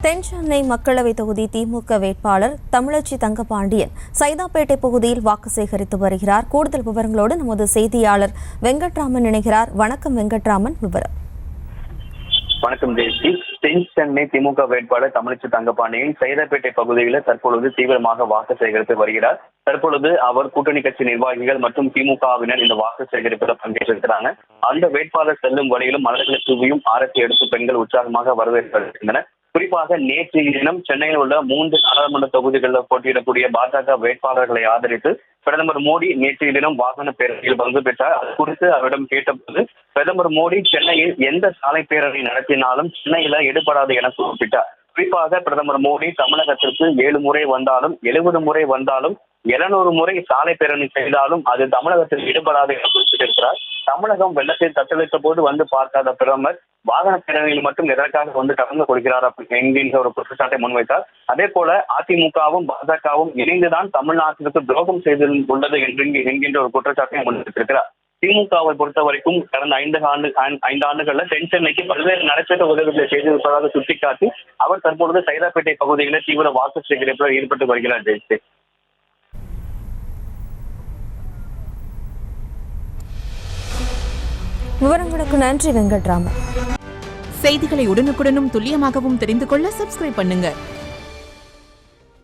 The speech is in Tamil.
தென் சென்னை மக்களவை தொகுதி திமுக வேட்பாளர் தமிழச்சி தங்கபாண்டியன் சைதாப்பேட்டை பகுதியில் வாக்கு சேகரித்து வருகிறார். கூடுதல் விவரங்களோடு நமது செய்தியாளர் வெங்கட்ராமன் இணைகிறார். வணக்கம் வெங்கட்ராமன், விவரம். வணக்கம் தேசி. தென் சென்னை திமுக வேட்பாளர் தமிழச்சி தங்கபாண்டியன் சைதாப்பேட்டை பகுதியில் தற்பொழுது தீவிரமாக வாக்கு சேகரித்து வருகிறார். தற்பொழுது அவர் கூட்டணி கட்சி நிர்வாகிகள் மற்றும் திமுகவினர் இந்த வாக்கு சேகரிப்பில் பங்கேற்றிருக்கிறாங்க. அந்த வேட்பாளர் செல்லும் வழியிலும் மலர்களை தூவியும் ஆரத்தி எடுத்து பெண்கள் உற்சாகமாக வரவேற்கின்றனர். குறிப்பாக நேற்றைய தினம் சென்னையில் உள்ள 3 நாடாளுமன்ற தொகுதிகளில் போட்டியிடக்கூடிய பாஜக வேட்பாளர்களை ஆதரித்து பிரதமர் மோடி நேற்றைய தினம் வாகன பேரணியில் பங்கு பெற்றார். அது குறித்து அவரிடம் கேட்டபோது பிரதமர் மோடி சென்னையில் எந்த சாலை பேரணி நடத்தினாலும் சென்னையில எடுபடாது என குறிப்பிட்டார். குறிப்பாக பிரதமர் மோடி தமிழகத்திற்கு 7 முறை வந்தாலும் 70 முறை வந்தாலும் 700 முறை சாலை பேரணி செய்தாலும் அது தமிழகத்தில் ஈடுபடாது என குறிப்பிட்டிருக்கிறார். தமிழகம் வெள்ளத்தில் தத்தளித்த போது வந்து பார்க்காத பிரதமர் வாகன பேரணியில் மட்டும் எதற்காக வந்து கலந்து கொள்கிறார் என்கின்ற ஒரு குற்றச்சாட்டை முன்வைத்தார். அதே போல அதிமுகவும் பாஜகவும் இணைந்துதான் தமிழ்நாட்டிற்கு துரோகம் செய்துள்ளது என்கின்ற ஒரு குற்றச்சாட்டை முன்வைத்திருக்கிறார். திமுகவை பொறுத்த வரைக்கும் கடந்த 5 ஆண்டுகள்ல தென் சென்னைக்கு பல்வேறு நடைபெற்ற உதவிகளை செய்திருப்பதாக சுட்டிக்காட்டி அவர் தற்பொழுது சைதாப்பேட்டை பகுதிகளில் தீவிர வாக்கு சேகரிப்பில் ஈடுபட்டு வருகிறார். ஜெயஸ்ரீ, விவரங்களுக்கு நன்றி வெங்கட்ராமன். செய்திகளை உடனுக்குடனும் துல்லியமாகவும் தெரிந்து கொள்ள சப்ஸ்கிரைப் பண்ணுங்க.